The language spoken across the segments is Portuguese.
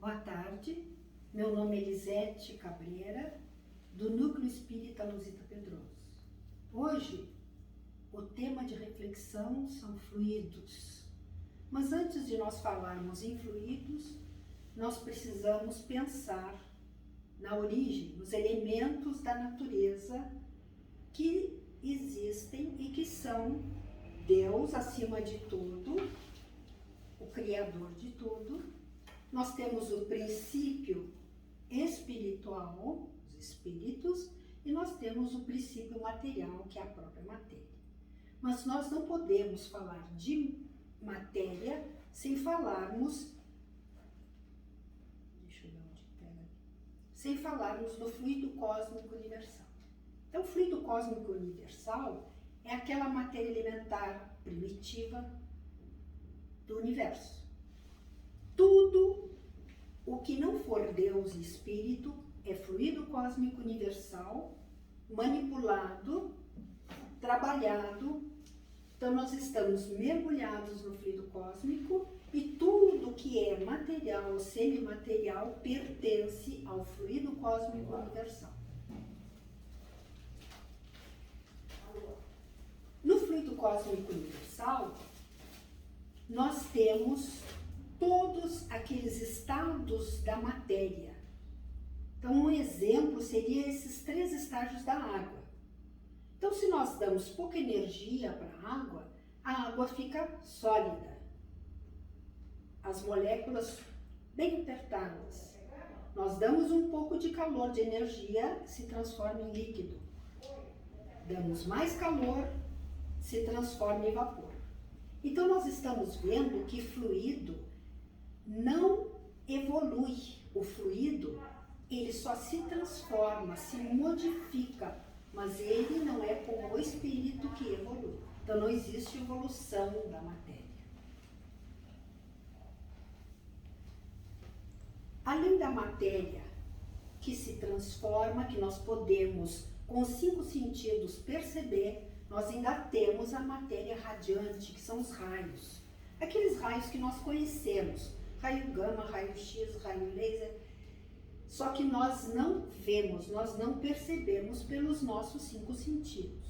Boa tarde, meu nome é Elisete Cabreira, do Núcleo Espírita Luzita Pedroso. Hoje, o tema de reflexão são fluidos. Mas antes de nós falarmos em fluidos, nós precisamos pensar na origem, nos elementos da natureza que existem e que são Deus acima de tudo, o Criador de tudo. Nós temos o princípio espiritual, os espíritos, e nós temos o princípio material, que é a própria matéria. Mas nós não podemos falar de matéria sem falarmos, sem falarmos do fluido cósmico universal. Então, o fluido cósmico universal é aquela matéria elementar primitiva do universo. Tudo o que não for Deus e Espírito é fluido cósmico universal, manipulado, trabalhado. Então, nós estamos mergulhados no fluido cósmico e tudo que é material ou semimaterial pertence ao fluido cósmico universal. No fluido cósmico universal, nós temos todos aqueles estados da matéria. Então, um exemplo seria esses 3 estágios da água. Então, se nós damos pouca energia para a água fica sólida. As moléculas bem apertadas. Nós damos um pouco de calor, de energia, se transforma em líquido. Damos mais calor, se transforma em vapor. Então, nós estamos vendo que fluido não evolui. O fluido, ele só se transforma, se modifica, mas ele não é como o espírito que evolui. Então, não existe evolução da matéria. Além da matéria que se transforma, que nós podemos, com os 5 sentidos, perceber, nós ainda temos a matéria radiante, que são os raios. Aqueles raios que nós conhecemos, raio gama, raio X, raio laser, só que nós não vemos, nós não percebemos pelos nossos 5 sentidos.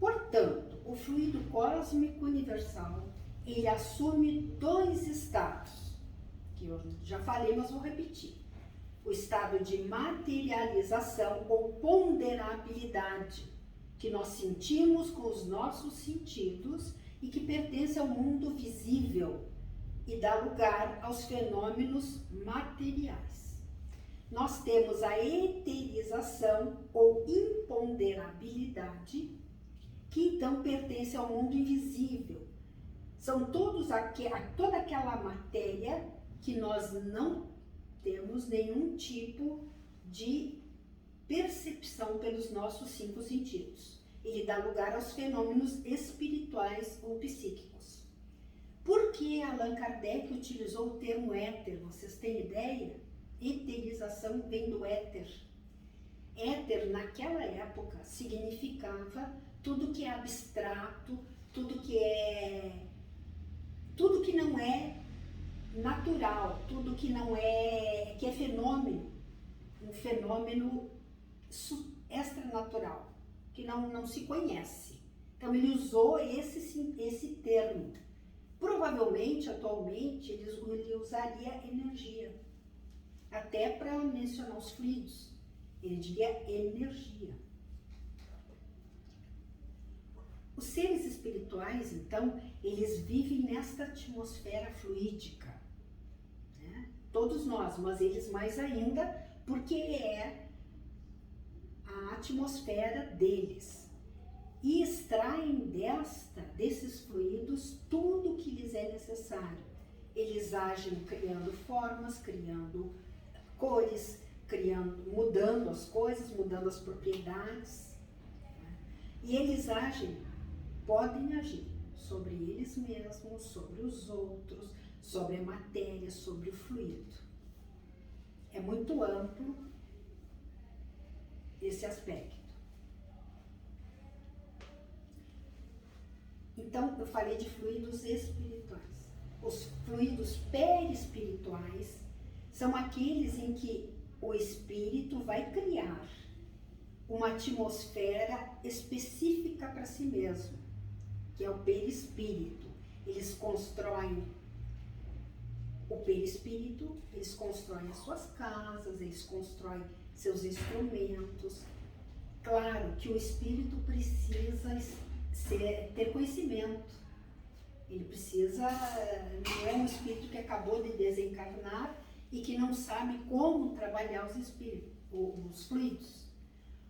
Portanto, o fluido cósmico universal, ele assume 2 estados, que eu já falei, mas vou repetir. O estado de materialização ou ponderabilidade, que nós sentimos com os nossos sentidos e que pertence ao mundo visível e dá lugar aos fenômenos materiais. Nós temos a eterização ou imponderabilidade, que então pertence ao mundo invisível. São toda aquela matéria que nós não temos nenhum tipo de percepção pelos nossos 5 sentidos. Ele dá lugar aos fenômenos espirituais ou psíquicos. Por que Allan Kardec utilizou o termo éter? Vocês têm ideia? Eterização vem do éter. Éter, naquela época, significava tudo que é abstrato, tudo que não é natural, tudo que não é, que é fenômeno, um fenômeno extranatural, que não se conhece. Então, ele usou esse termo. Provavelmente, atualmente, ele usaria energia, até para mencionar os fluidos. Ele diria energia. Os seres espirituais, então, eles vivem nesta atmosfera fluídica, né? Todos nós, mas eles mais ainda, porque é a atmosfera deles. E extraem desses fluidos tudo o que lhes é necessário. Eles agem criando formas, criando cores, mudando as coisas, mudando as propriedades. Né? E eles podem agir sobre eles mesmos, sobre os outros, sobre a matéria, sobre o fluido. É muito amplo esse aspecto. Então, eu falei de fluidos espirituais. Os fluidos perispirituais são aqueles em que o espírito vai criar uma atmosfera específica para si mesmo, que é o perispírito. Eles constroem o perispírito, eles constroem as suas casas, eles constroem seus instrumentos. Claro que o espírito precisa ter conhecimento. Ele precisa, não é um espírito que acabou de desencarnar e que não sabe como trabalhar os espíritos, os fluidos.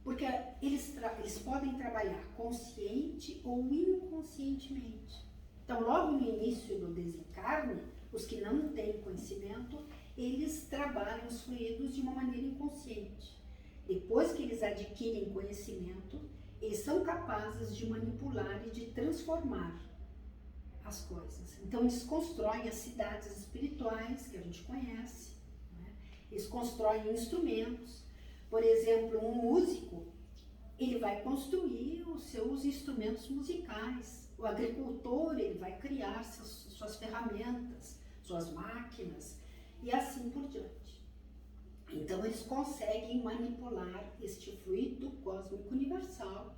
Porque eles podem trabalhar consciente ou inconscientemente. Então, logo no início do desencarne, os que não têm conhecimento, eles trabalham os fluidos de uma maneira inconsciente. Depois que eles adquirem conhecimento, eles são capazes de manipular e de transformar as coisas. Então, eles constroem as cidades espirituais, que a gente conhece, né? Eles constroem instrumentos. Por exemplo, um músico, ele vai construir os seus instrumentos musicais. O agricultor, ele vai criar suas ferramentas, suas máquinas, e assim por diante. Então, eles conseguem manipular este fluido cósmico universal,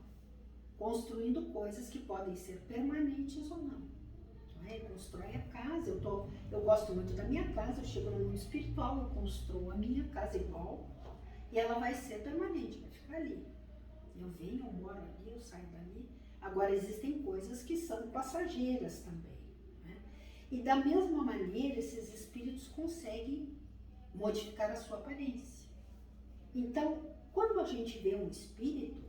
construindo coisas que podem ser permanentes ou não. Ele constrói a casa. Eu gosto muito da minha casa, eu chego no mundo espiritual, eu construo a minha casa igual, e ela vai ser permanente, vai ficar ali. Eu venho, eu moro ali, eu saio dali. Agora, existem coisas que são passageiras também, né? E da mesma maneira, esses espíritos conseguem modificar a sua aparência. Então, quando a gente vê um espírito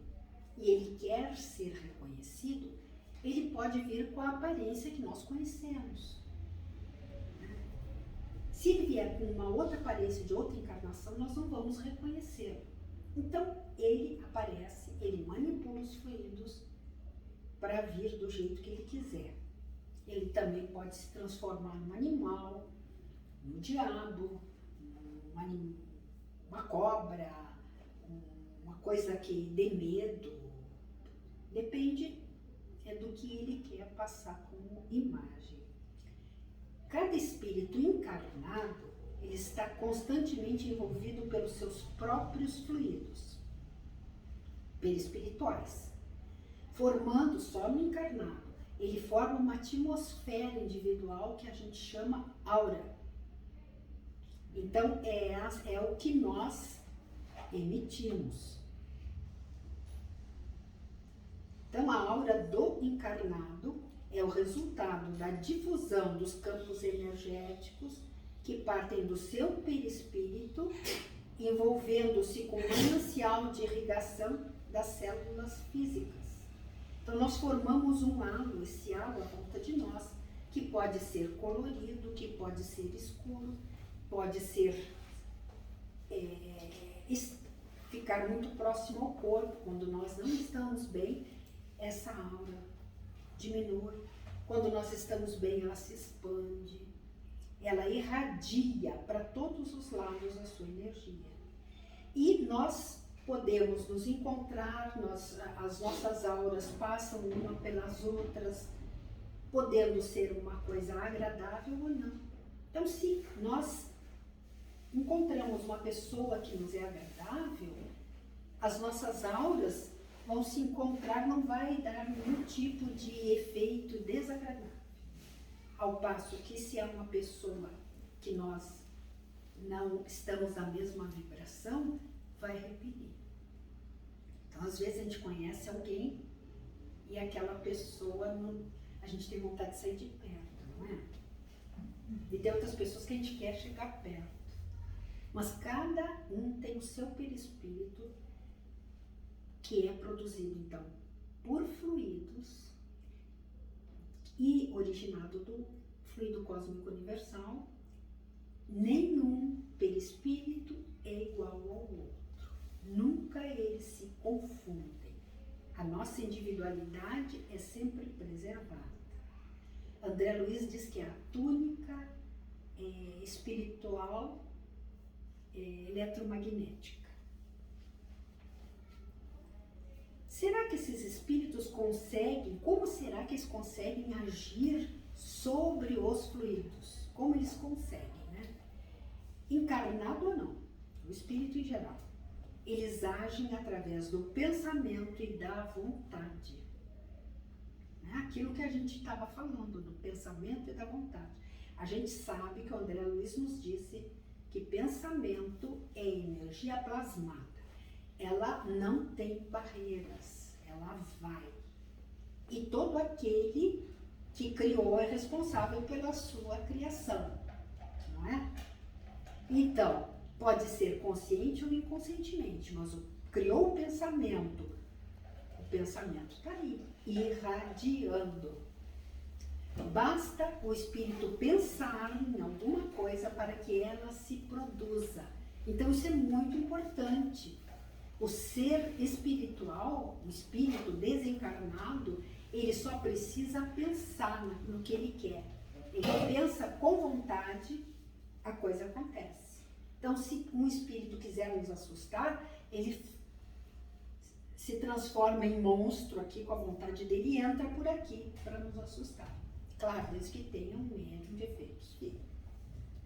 e ele quer ser reconhecido, ele pode vir com a aparência que nós conhecemos. Se ele vier com uma outra aparência de outra encarnação, nós não vamos reconhecê-lo. Então, ele aparece, ele manipula os fluidos para vir do jeito que ele quiser. Ele também pode se transformar num animal, num diabo, uma cobra, uma coisa que dê medo. Depende do que ele quer passar como imagem. Cada espírito encarnado, ele está constantemente envolvido pelos seus próprios fluidos perispirituais, formando só no encarnado. Ele forma uma atmosfera individual que a gente chama aura. Então, é o que nós emitimos. Então, a aura do encarnado é o resultado da difusão dos campos energéticos que partem do seu perispírito, envolvendo-se com o manancial de irrigação das células físicas. Então, nós formamos um halo, esse halo à volta de nós, que pode ser colorido, que pode ser escuro, pode ser ficar muito próximo ao corpo. Quando nós não estamos bem, essa aura diminui. Quando nós estamos bem, ela se expande, ela irradia para todos os lados a sua energia. E nós podemos nos encontrar, as nossas auras passam uma pelas outras, podendo ser uma coisa agradável ou não. Então, se nós encontramos uma pessoa que nos é agradável, as nossas auras vão se encontrar, não vai dar nenhum tipo de efeito desagradável. Ao passo que, se é uma pessoa que nós não estamos na mesma vibração, vai repelir. Então, às vezes a gente conhece alguém e aquela pessoa, a gente tem vontade de sair de perto, não é? E tem outras pessoas que a gente quer chegar perto. Mas cada um tem o seu perispírito, que é produzido, então, por fluidos e originado do fluido cósmico universal. Nenhum perispírito é igual ao outro. Nunca eles se confundem. A nossa individualidade é sempre preservada. André Luiz diz que a túnica espiritual é eletromagnética. Será que esses espíritos conseguem, como será que eles conseguem agir sobre os fluidos. Como eles conseguem, né? Encarnado ou não, o espírito em geral, eles agem através do pensamento e da vontade. Aquilo que a gente estava falando, do pensamento e da vontade. A gente sabe que o André Luiz nos disse que pensamento é energia plasmada. Ela não tem barreiras, ela vai. E todo aquele que criou é responsável pela sua criação, não é? Então, pode ser consciente ou inconscientemente, mas criou o pensamento está aí, irradiando. Basta o espírito pensar em alguma coisa para que ela se produza. Então isso é muito importante. O ser espiritual, o espírito desencarnado, ele só precisa pensar no que ele quer. Ele pensa com vontade, a coisa acontece. Então, se um espírito quiser nos assustar, ele se transforma em monstro aqui com a vontade dele e entra por aqui para nos assustar. Claro, desde que tenha um médium de efeitos físicos.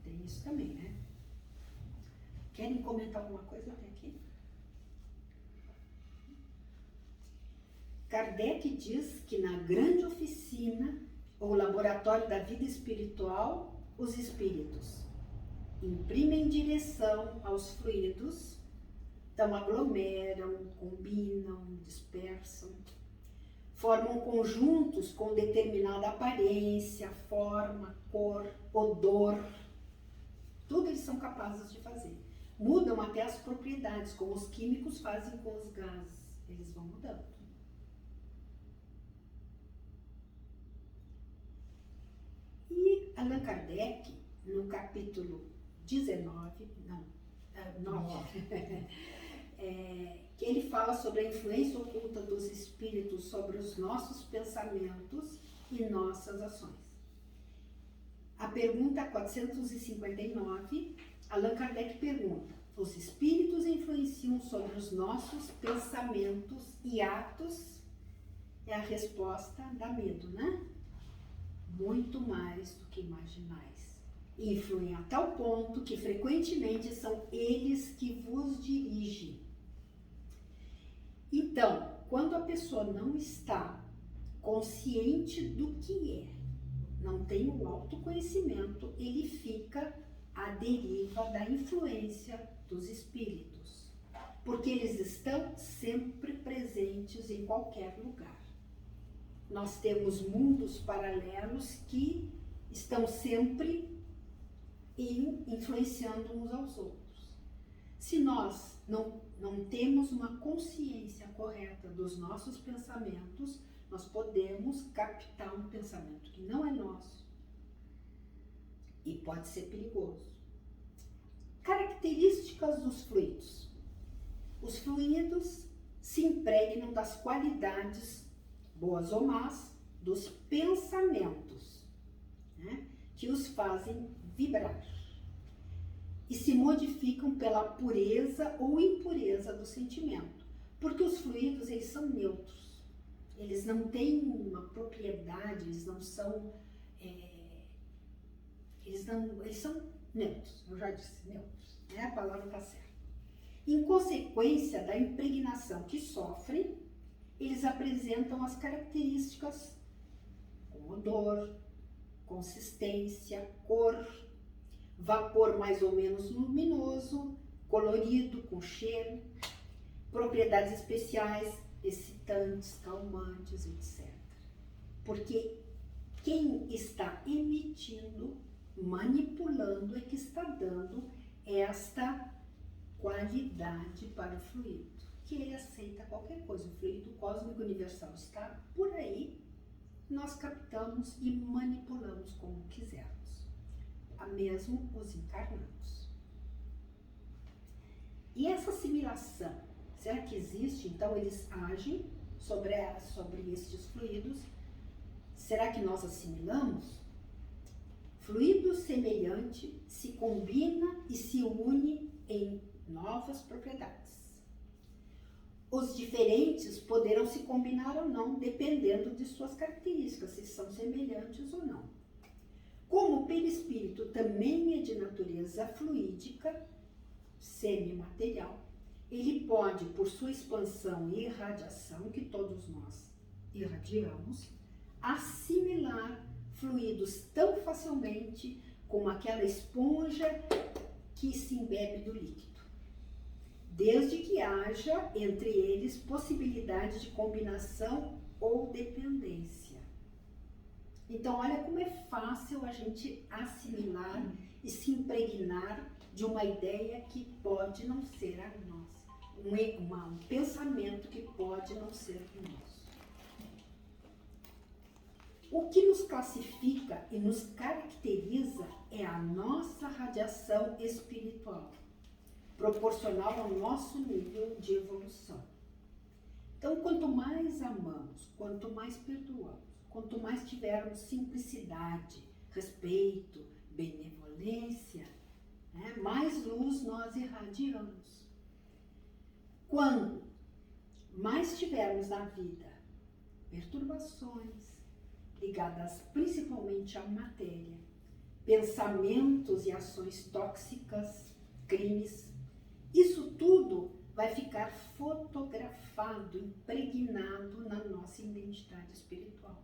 Tem isso também, né? Querem comentar alguma coisa até aqui? Kardec diz que na grande oficina, ou laboratório da vida espiritual, os espíritos imprimem direção aos fluidos. Então aglomeram, combinam, dispersam, formam conjuntos com determinada aparência, forma, cor, odor. Tudo eles são capazes de fazer. Mudam até as propriedades, como os químicos fazem com os gases. Eles vão mudando. E Allan Kardec, no capítulo 9, que ele fala sobre a influência oculta dos espíritos sobre os nossos pensamentos e nossas ações. A pergunta 459, Allan Kardec pergunta: os espíritos influenciam sobre os nossos pensamentos e atos? É a resposta dá medo, né? Muito mais do que imaginais. Influem a tal ponto que frequentemente são eles que vos dirigem. Então, quando a pessoa não está consciente do que é, não tem o autoconhecimento, ele fica à deriva da influência dos espíritos, porque eles estão sempre presentes em qualquer lugar. Nós temos mundos paralelos que estão sempre influenciando uns aos outros. Se nós não temos uma consciência correta dos nossos pensamentos, nós podemos captar um pensamento que não é nosso e pode ser perigoso. Características dos fluidos. Os fluidos se impregnam das qualidades, boas ou más, dos pensamentos, né, que os fazem vibrar e se modificam pela pureza ou impureza do sentimento, porque os fluidos eles são neutros, eles não têm uma propriedade, eles não são, eles são neutros, eu já disse neutros, né? A palavra está certa. Em consequência da impregnação que sofrem, eles apresentam as características como odor, consistência, cor, vapor mais ou menos luminoso, colorido, com cheiro, propriedades especiais, excitantes, calmantes, etc. Porque quem está emitindo, manipulando, é que está dando esta qualidade para o fluido, que ele aceita qualquer coisa. O fluido cósmico universal está por aí, nós captamos e manipulamos como quisermos. A mesmo os encarnados. E essa assimilação, será que existe? Então eles agem sobre estes fluidos. Será que nós assimilamos? Fluido semelhante se combina e se une em novas propriedades. Os diferentes poderão se combinar ou não, dependendo de suas características, se são semelhantes ou não. Como o perispírito também é de natureza fluídica, semimaterial, ele pode, por sua expansão e irradiação, que todos nós irradiamos, assimilar fluidos tão facilmente como aquela esponja que se embebe do líquido, desde que haja entre eles possibilidade de combinação ou dependência. Então, olha como é fácil a gente assimilar e se impregnar de uma ideia que pode não ser a nossa, um pensamento que pode não ser o nosso. O que nos classifica e nos caracteriza é a nossa radiação espiritual, proporcional ao nosso nível de evolução. Então, quanto mais amamos, quanto mais perdoamos, quanto mais tivermos simplicidade, respeito, benevolência, né, mais luz nós irradiamos. Quando mais tivermos na vida perturbações ligadas principalmente à matéria, pensamentos e ações tóxicas, crimes, isso tudo vai ficar fotografado, impregnado na nossa identidade espiritual.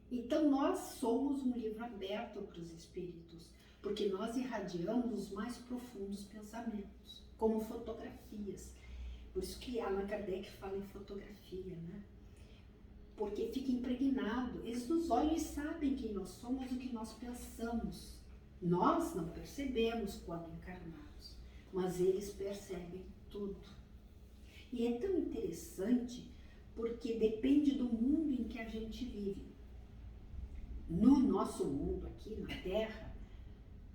Então nós somos um livro aberto para os espíritos, porque nós irradiamos os mais profundos pensamentos, como fotografias. Por isso que Allan Kardec fala em fotografia, né? Porque fica impregnado. Eles nos olham e sabem quem nós somos, o que nós pensamos. Nós não percebemos quando encarnados, mas eles percebem tudo. E é tão interessante porque depende do mundo em que a gente vive. No nosso mundo aqui na Terra,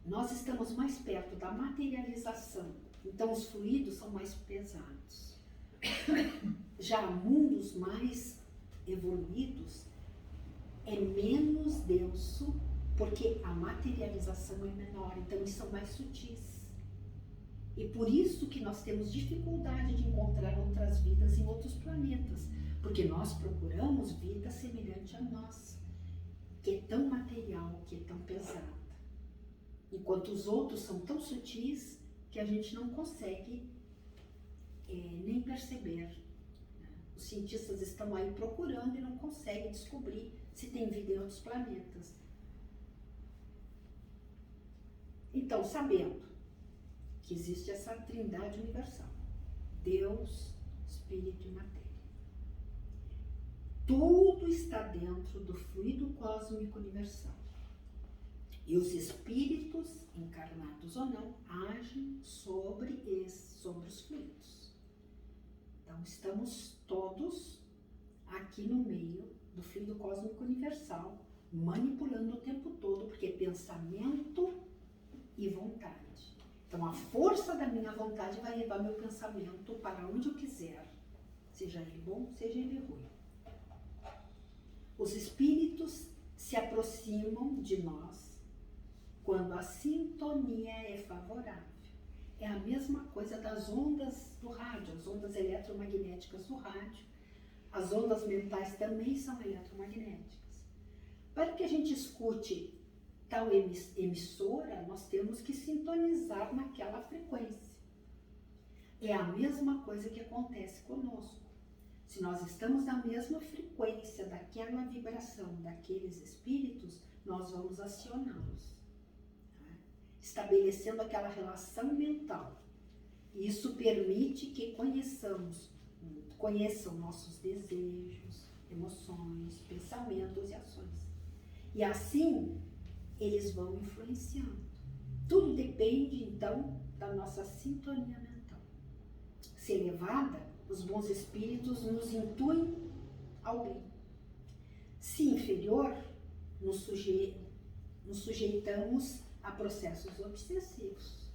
nós estamos mais perto da materialização. Então os fluidos são mais pesados. Já mundos mais evoluídos é menos denso, porque a materialização é menor, então eles são mais sutis. E por isso que nós temos dificuldade de encontrar outras vidas em outros planetas, porque nós procuramos vida semelhante à nossa, que é tão material, que é tão pesada. Enquanto os outros são tão sutis que a gente não consegue nem perceber. Os cientistas estão aí procurando e não conseguem descobrir se tem vida em outros planetas. Então, sabendo que existe essa trindade universal, Deus, Espírito e Matéria, tudo está dentro do fluido cósmico universal. E os espíritos, encarnados ou não, agem sobre os fluidos. Então, estamos todos aqui no meio do fluido cósmico universal, manipulando o tempo todo, porque é pensamento e vontade. Então, a força da minha vontade vai levar meu pensamento para onde eu quiser, seja ele bom, seja ele ruim. Os espíritos se aproximam de nós quando a sintonia é favorável. É a mesma coisa das ondas do rádio, as ondas eletromagnéticas do rádio. As ondas mentais também são eletromagnéticas. Para que a gente escute tal emissora, nós temos que sintonizar naquela frequência. É a mesma coisa que acontece conosco. Se nós estamos na mesma frequência daquela vibração daqueles espíritos, nós vamos acioná-los, tá? Estabelecendo aquela relação mental. Isso permite que conheçam nossos desejos, emoções, pensamentos e ações. E assim, eles vão influenciando. Tudo depende, então, da nossa sintonia mental. Se elevada, os bons espíritos nos intuem ao bem. Se inferior, nos sujeitamos a processos obsessivos.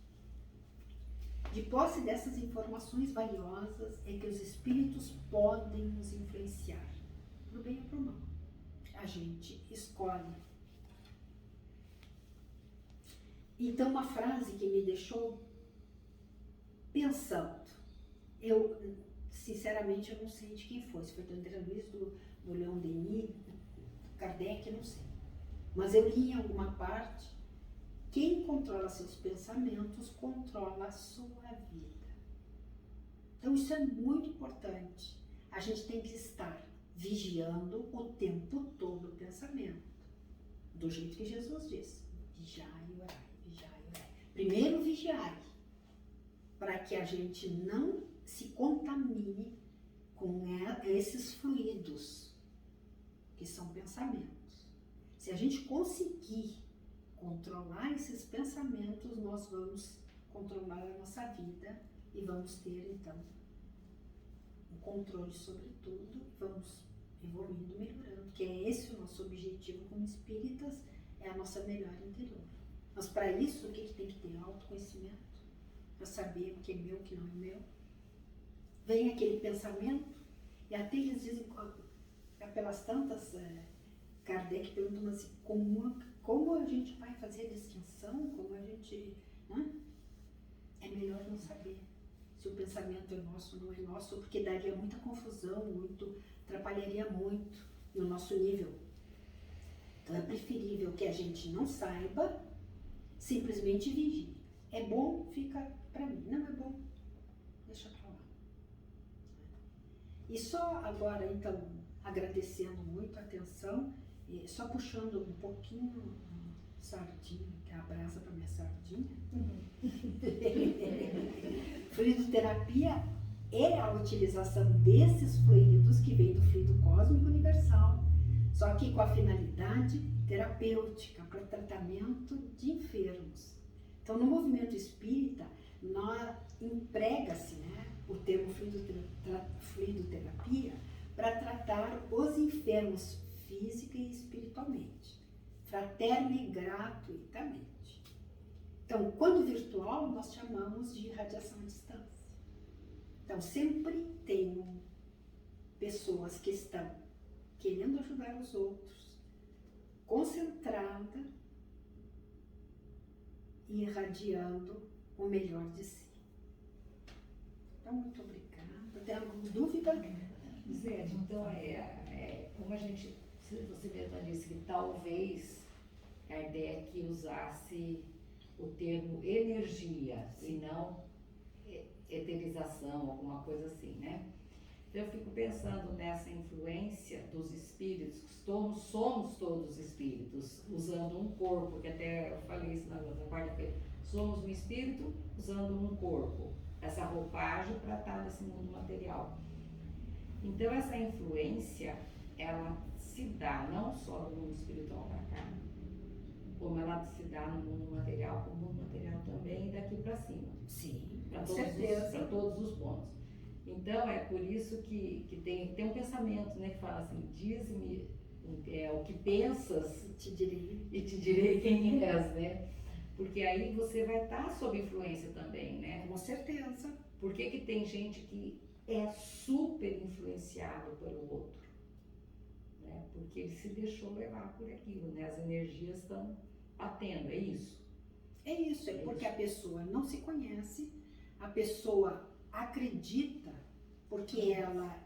De posse dessas informações valiosas é que os espíritos podem nos influenciar, pro bem ou pro mal. A gente escolhe. Então, uma frase que me deixou pensando, sinceramente, eu não sei de quem foi, se foi do André Luiz, do Leon Denis, do Kardec, não sei. Mas eu li em alguma parte, quem controla seus pensamentos controla a sua vida. Então isso é muito importante. A gente tem que estar vigiando o tempo todo o pensamento. Do jeito que Jesus disse. Vigiai e orai, vigiai e orai. Primeiro vigiai, para que a gente não se contamine com esses fluidos, que são pensamentos. Se a gente conseguir controlar esses pensamentos, nós vamos controlar a nossa vida e vamos ter, então, um controle sobre tudo e vamos evoluindo, melhorando, que é esse o nosso objetivo como espíritas, é a nossa melhora interior. Mas para isso, o que tem que ter? Autoconhecimento, para saber o que é meu, o que não é meu. Vem aquele pensamento, e até eles dizem, pelas tantas, Kardec pergunta assim, como a gente vai fazer a distinção, como a gente... Né? É melhor não saber se o pensamento é nosso ou não é nosso, porque daria muita confusão, atrapalharia muito no nosso nível. Então é preferível que a gente não saiba, simplesmente vigie. É bom, fica para mim. Não é bom, deixa para lá. E só agora, então, agradecendo muito a atenção, só puxando um pouquinho sardinha, que é a brasa para minha sardinha. Fluidoterapia é a utilização desses fluidos que vem do fluido cósmico universal, só que com a finalidade terapêutica, para tratamento de enfermos. Então, no movimento espírita, emprega-se, né, o termo fluidoterapia para tratar os enfermos física e espiritualmente, fraterna e gratuitamente. Então, quando virtual, nós chamamos de radiação à distância. Então, sempre tenho pessoas que estão querendo ajudar os outros, concentrada e irradiando o melhor de si. Então, muito obrigada. Tem alguma dúvida? Zé, então, como a gente, você mesma disse que talvez Kardec usasse o termo energia, e não eterização, alguma coisa assim, né? Então eu fico pensando nessa influência dos espíritos, somos todos espíritos, usando um corpo, que até eu falei isso na quarta-feira, somos um espírito usando um corpo, essa roupagem para estar nesse mundo material. Então essa influência, ela se dá não só no mundo espiritual para cá, como ela se dá no mundo material, como no mundo material também, e daqui para cima. Sim, para com todos os pontos. Então é por isso que tem um pensamento, né, que fala assim, diz-me o que pensas e te direi quem és, né? Porque aí você vai estar sob influência também, né? Com certeza. Por que tem gente que é super influenciado pelo outro? Né? Porque ele se deixou levar por aquilo, né? As energias estão batendo, é isso? É isso, porque a pessoa não se conhece, a pessoa acredita porque ela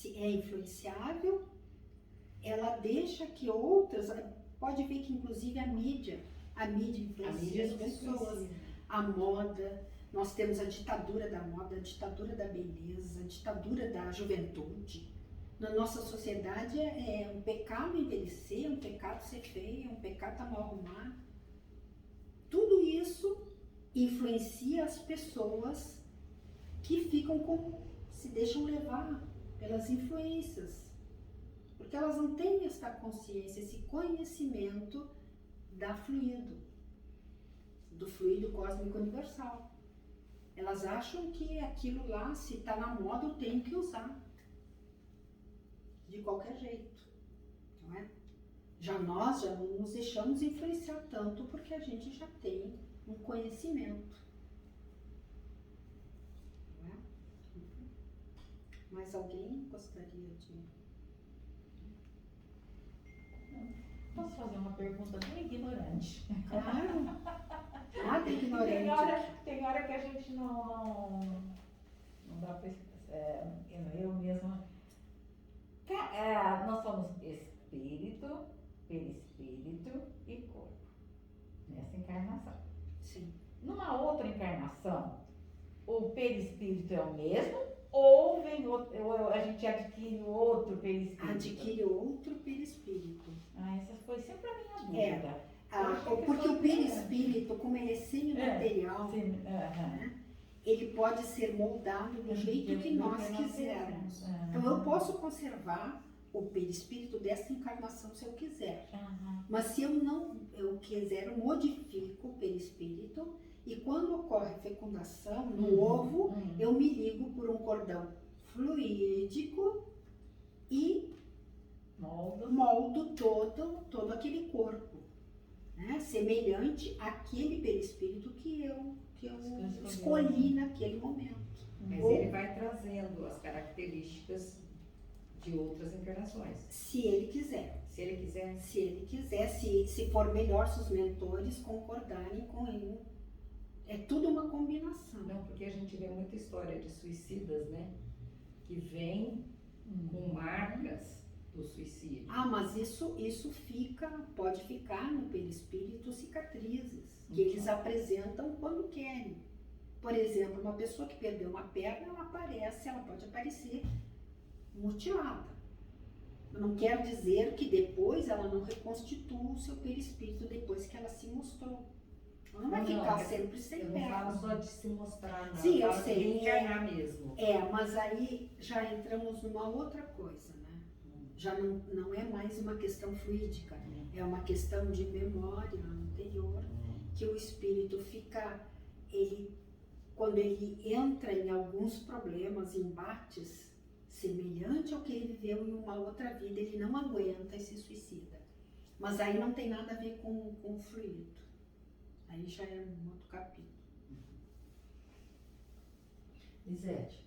é influenciável, ela deixa que outras, pode ver que inclusive a mídia influencia as pessoas, a moda, nós temos a ditadura da moda, a ditadura da beleza, a ditadura da juventude. Na nossa sociedade é um pecado envelhecer, é um pecado ser feio, é um pecado estar mal arrumado. Tudo isso influencia as pessoas que se deixam levar pelas influências, porque elas não têm essa consciência, esse conhecimento do fluido cósmico universal. Elas acham que aquilo lá, se está na moda, eu tenho que usar de qualquer jeito, não é? Nós já não nos deixamos influenciar tanto porque a gente já tem um conhecimento. Não é? Mais alguém gostaria de... Posso fazer uma pergunta bem ignorante? Claro! Nada ignorante. Tem hora que a gente não dá pra... eu mesma... nós somos espírito, perispírito e corpo. Nessa encarnação. Sim. Numa outra encarnação, o perispírito é o mesmo ou ou a gente adquire outro perispírito? Adquire outro perispírito. Essa foi sempre a minha dúvida. Porque o perispírito, como ele é semimaterial, Aham. ele pode ser moldado do jeito que nós quisermos. Então eu posso conservar o perispírito dessa encarnação se eu quiser. Mas se eu quiser, eu modifico o perispírito e quando ocorre fecundação no ovo, eu me ligo por um cordão fluídico e moldo todo aquele corpo, né? Semelhante àquele perispírito que eu escolhi naquele momento. Mas ele vai trazendo as características de outras encarnações. Se ele quiser. Se ele quiser. Se ele quiser, se for melhor, se os mentores concordarem com ele. É tudo uma combinação. Não, porque a gente vê muita história de suicidas, né? Que vem com marcas do suicídio. Mas isso pode ficar no perispírito cicatrizes, que eles apresentam quando querem. Por exemplo, uma pessoa que perdeu uma perna, ela pode aparecer mutilada. Não quer dizer que depois ela não reconstitua o seu perispírito depois que ela se mostrou. Ela não vai ficar sempre sem perna. Eu não falo só de se mostrar, não. Sim, eu falo sei. De encarnar mesmo. Mas aí já entramos numa outra coisa, né? Já não é mais uma questão fluídica, é uma questão de memória anterior, que o espírito fica, quando ele entra em alguns problemas, embates, semelhante ao que ele viveu em uma outra vida, ele não aguenta e se suicida. Mas aí não tem nada a ver com o fluido. Aí já é um outro capítulo. Lisete,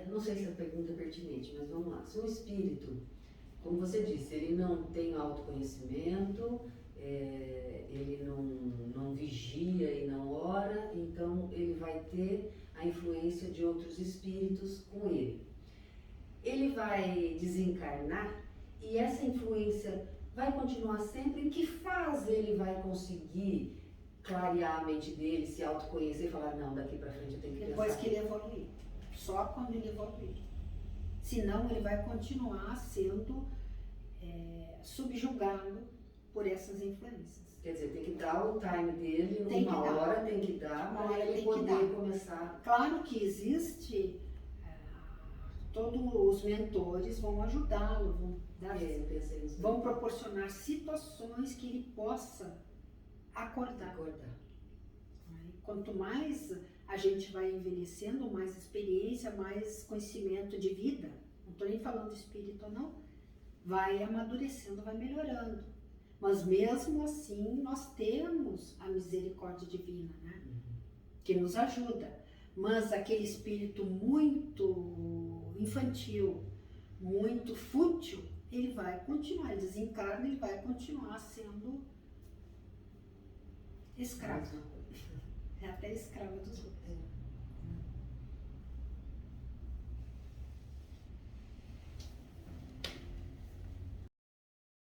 não sei se a pergunta é pertinente, mas vamos lá. Se um espírito, como você disse, ele não tem autoconhecimento, ele não vigia e não ora, então ele vai ter a influência de outros espíritos com ele. Ele vai desencarnar e essa influência vai continuar sempre. Em que fase ele vai conseguir clarear a mente dele, se autoconhecer e falar, não, daqui pra frente eu tenho que pensar? Depois que ele evoluir. Só quando ele evoluir. Senão ele vai continuar sendo subjugado por essas influências. Quer dizer, tem que dar o time dele, Tem que numa dar. hora tem que dar, Uma para hora ele tem que poder dar. começar. Claro que existe, todos os mentores vão ajudá-lo, vão proporcionar situações que ele possa acordar. Quanto mais a gente vai envelhecendo, mais experiência, mais conhecimento de vida, não estou nem falando de espírito ou não, vai amadurecendo, vai melhorando. Mas mesmo assim, nós temos a misericórdia divina, né? Que nos ajuda. Mas aquele espírito muito infantil, muito fútil, ele vai continuar, ele desencarna, ele vai continuar sendo escravo. É até escravo dos outros.